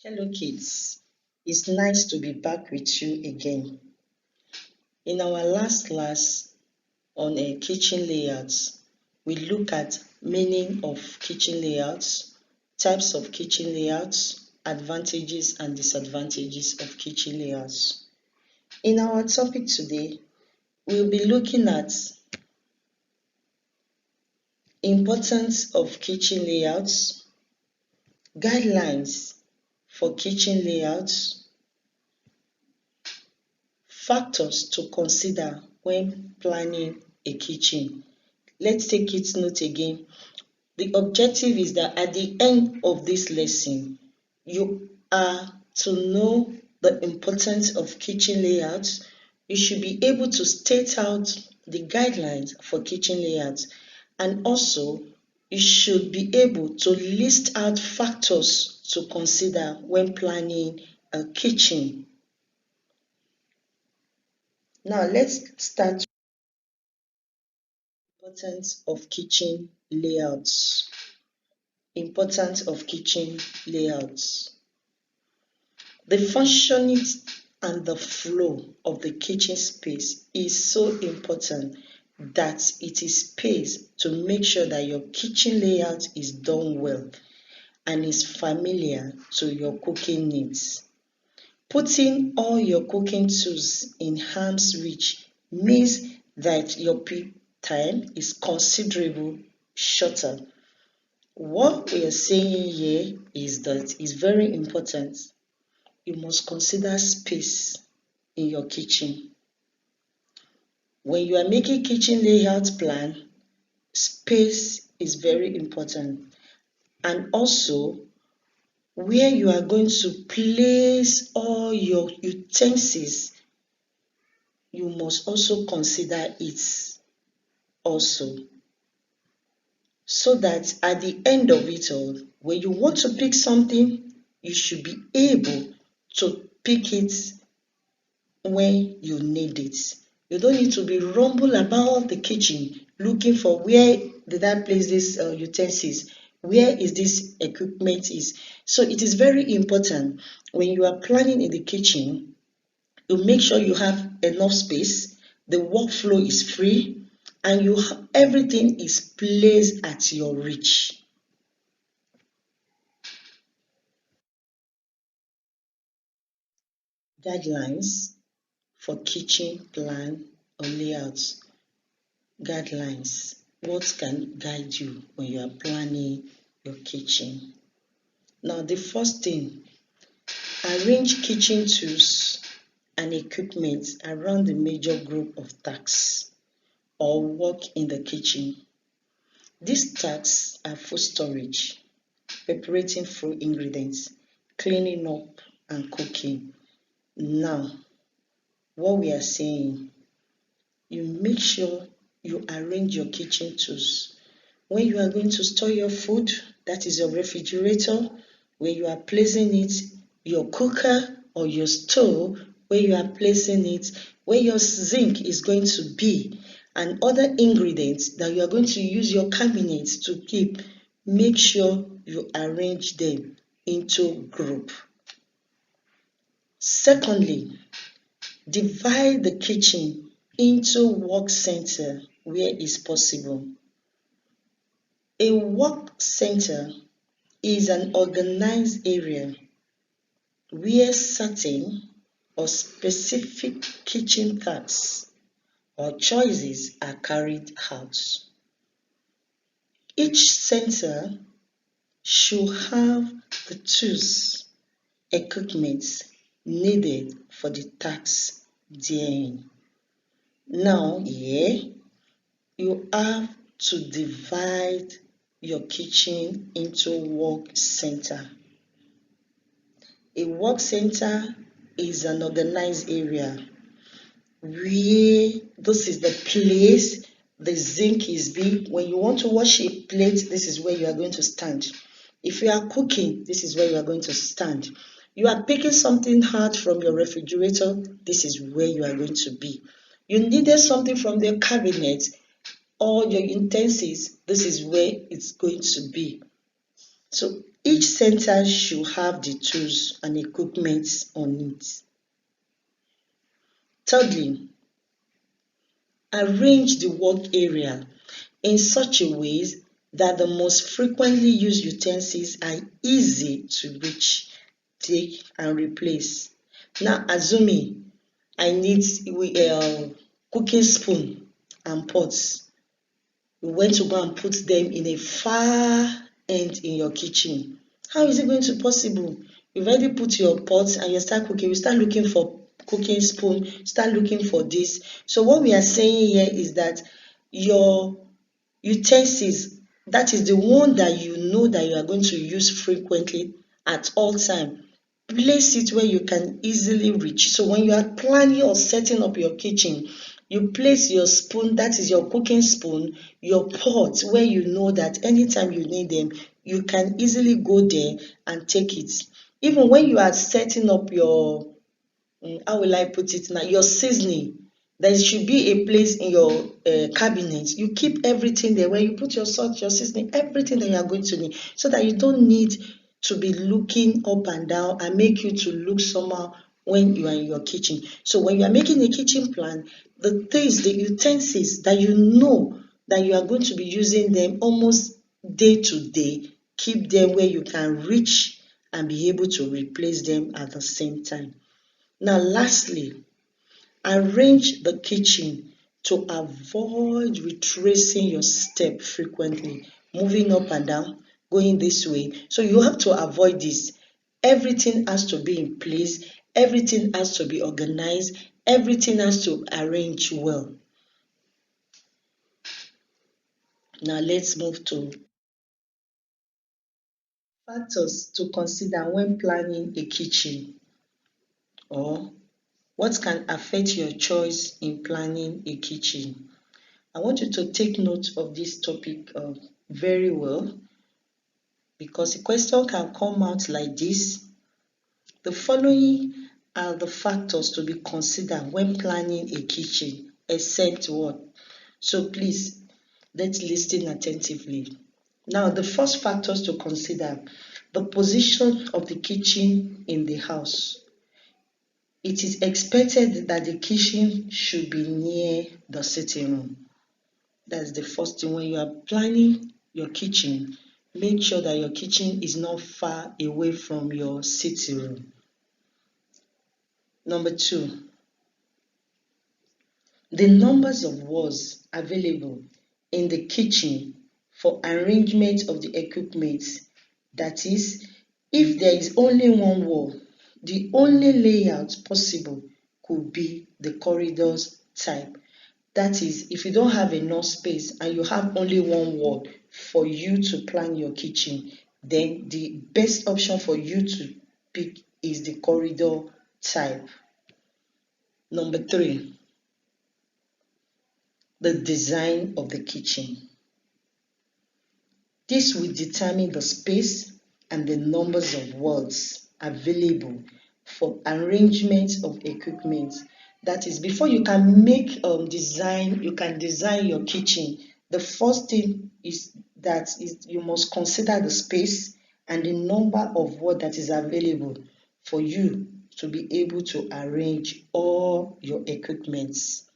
Hello kids, it's nice to be back with you again. In our last class on kitchen layouts, we look at meaning of kitchen layouts, types of kitchen layouts, advantages and disadvantages of kitchen layouts. In our topic today, we'll be looking at importance of kitchen layouts, guidelines for kitchen layouts, factors to consider when planning a kitchen. Let's take it note again. The objective is that at the end of this lesson, you are to know the importance of kitchen layouts. You should be able to state out the guidelines for kitchen layouts, and also you should be able to list out factors to consider when planning a kitchen. Now let's start. Importance of kitchen layouts. Importance of kitchen layouts. The functioning and the flow of the kitchen space is so important that it is pays to make sure that your kitchen layout is done well and is familiar to your cooking needs. Putting all your cooking tools in arm's reach means that your time is considerably shorter. What we are saying here is that it's very important. You must consider space in your kitchen. When you are making kitchen layout plan, space is very important. And also, where you are going to place all your utensils, you must also consider it also. So that at the end of it all, when you want to pick something, you should be able to pick it when you need it. You don't need to be rumble about the kitchen looking for where did I place these utensils, where is this equipment is. So it is very important when you are planning in the kitchen, you make sure you have enough space, the workflow is free, and everything is placed at your reach. Guidelines for kitchen plan or layouts. Guidelines. What can guide you when you are planning your kitchen? Now, the first thing, arrange kitchen tools and equipment around the major group of tasks or work in the kitchen. These tasks are food storage, preparing food ingredients, cleaning up, and cooking. Now, what we are saying, you make sure you arrange your kitchen tools. When you are going to store your food, that is your refrigerator, where you are placing it, your cooker or your stove, where you are placing it, where your zinc is going to be, and other ingredients that you are going to use your cabinet to keep, make sure you arrange them into group. Secondly, divide the kitchen into work center where is possible. A work center is an organized area where certain or specific kitchen tasks or choices are carried out. Each center should have the tools, equipment needed for the tasks therein. Now here, you have to divide your kitchen into work center. A work center is an organized area where this is the place the zinc is big. When you want to wash a plate, this is where you are going to stand. If you are cooking, this is where you are going to stand. You are picking something hot from your refrigerator, this is where you are going to be. You needed something from the cabinet or your utensils, this is where it's going to be. So Each center should have the tools and equipment on it. Thirdly, arrange the work area in such a way that the most frequently used utensils are easy to reach, take, and replace. Now, assuming I need cooking spoon and pots, you went to go and put them in a far end in your kitchen. How is it going to be possible? You've already put your pots and you start cooking. You start looking for cooking spoon, start looking for this. So what we are saying here is that your utensils, that is the one that you know that you are going to use frequently at all time, place it where you can easily reach. So when you are planning or setting up your kitchen, you place your spoon, that is your cooking spoon, your pot, where you know that anytime you need them, you can easily go there and take it. Even when you are setting up your, how will I put it now, your seasoning, there should be a place in your cabinet. You keep everything there where you put your salt, your seasoning, everything that you are going to need, so that you don't need to be looking up and down and make you to look somehow when you are in your kitchen. So when you are making a kitchen plan, the things, the utensils that you know that you are going to be using them almost day to day, keep them where you can reach and be able to replace them at the same time. Now, lastly, arrange the kitchen to avoid retracing your step frequently, moving up and down, going this way. So you have to avoid this. Everything has to be in place, everything has to be organized, everything has to arrange well. Now let's move to factors to consider when planning a kitchen, or what can affect your choice in planning a kitchen. I want you to take note of this topic very well, because the question can come out like this. The following are the factors to be considered when planning a kitchen, except what? So please, let's listen attentively. Now, the first factors to consider: the position of the kitchen in the house. It is expected that the kitchen should be near the sitting room. That's the first thing. When you are planning your kitchen, make sure that your kitchen is not far away from your sitting room. Number two, the numbers of walls available in the kitchen for arrangement of the equipment. That is, if there is only one wall, the only layout possible could be the corridors type. That is, if you don't have enough space and you have only one wall for you to plan your kitchen, then the best option for you to pick is the corridor type. Number three, the design of the kitchen. This will determine the space and the numbers of walls available for arrangement of equipment. That is, before you can make you can design your kitchen. The first thing is that you must consider the space and the number of what that is available for you to be able to arrange all your equipments.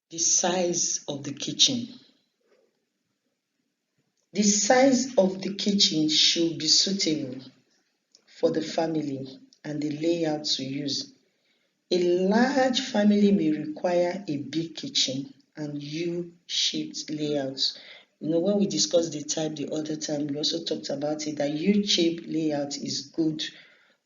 The size of the kitchen. The size of the kitchen should be suitable for the family and the layout to use. A large family may require a big kitchen and U-shaped layouts. When we discussed the type the other time, we also talked about it, that U-shaped layout is good,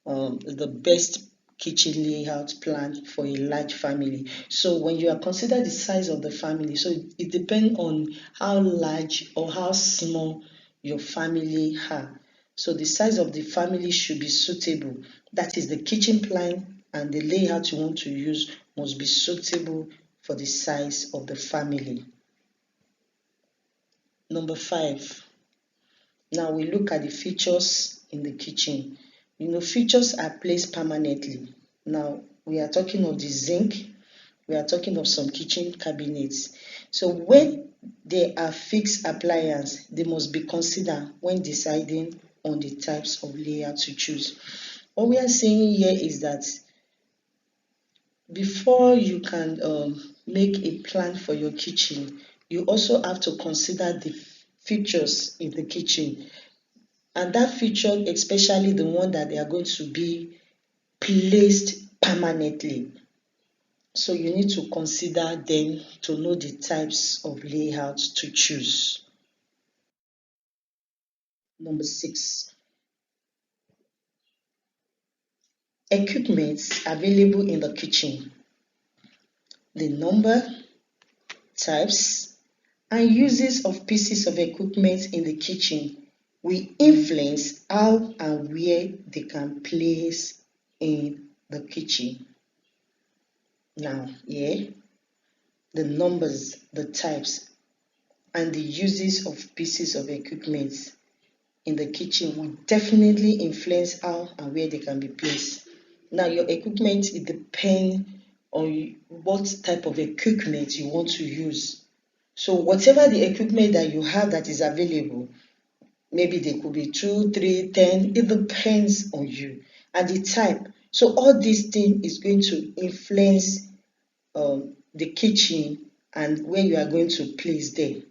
the best kitchen layout plan for a large family. So when you are consider the size of the family, so it depends on how large or how small your family are. So the size of the family should be suitable. That is, the kitchen plan and the layout you want to use must be suitable for the size of the family. Number five. Now we look at the features in the kitchen. Features are placed permanently. Now we are talking of the zinc, we are talking of some kitchen cabinets. So when there are fixed appliances they must be considered when deciding on the types of layout to choose. What we are saying here is that before you can make a plan for your kitchen, you also have to consider the features in the kitchen, and that feature, especially the one that they are going to be placed permanently. So you need to consider them to know the types of layouts to choose. Number 6, equipment available in the kitchen. The number, types, and uses of pieces of equipment in the kitchen will influence how and where they can place in the kitchen. Now, here, the numbers, the types, and the uses of pieces of equipment in the kitchen will definitely influence how and where they can be placed. Now, your equipment, it depends on what type of equipment you want to use. So whatever the equipment that you have that is available, maybe they could be 2, 3, 10, it depends on you and the type. So all these things is going to influence the kitchen and where you are going to place them.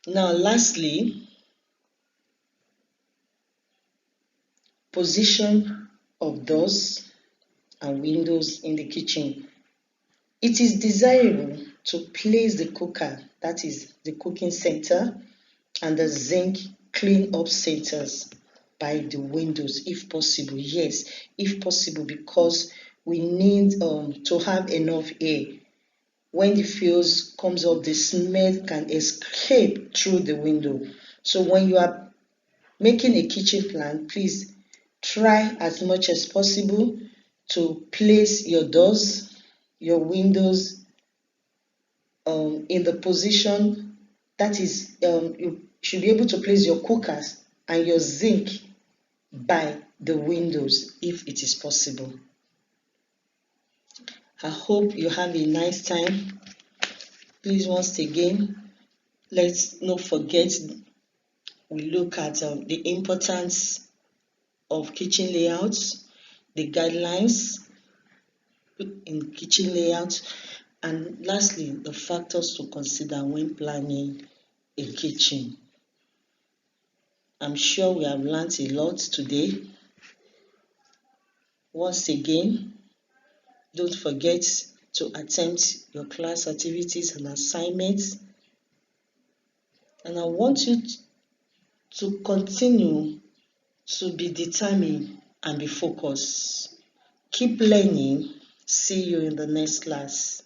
Now, lastly, position of doors and windows in the kitchen. It is desirable to place the cooker, that is the cooking center, and the zinc clean up centers by the windows if possible. Yes, if possible, because we need to have enough air. When the fuse comes up, the smell can escape through the window. So when you are making a kitchen plan, please try as much as possible to place your doors, your windows in the position that is, you should be able to place your cookers and your zinc by the windows if it is possible. I hope you have a nice time. Please, once again, let's not forget we look at the importance of kitchen layouts, the guidelines in kitchen layouts, and lastly, the factors to consider when planning a kitchen. I'm sure we have learned a lot today. Once again, don't forget to attempt your class activities and assignments. And I want you to continue to be determined and be focused. Keep learning. See you in the next class.